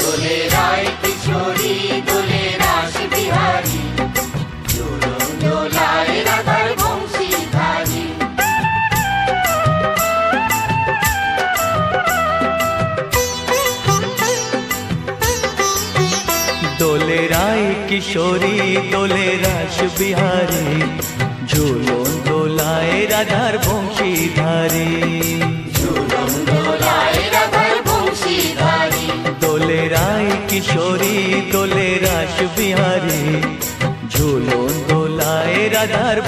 দোলে রায় কিশোরী দোলে রাস বিহারী, ঝুলন দোলায় রাধার বংশীধারী। দোলে রায় কিশোরী দোলে রাস বিহারী, ঝুলন দোলায় রাধার বংশীধারী। ঝুলন দোলায় রাধার বংশীধারী। দোলে রায় কিশোরী দোলে রাস বিহারী, ঝুলন দোলায় রাধার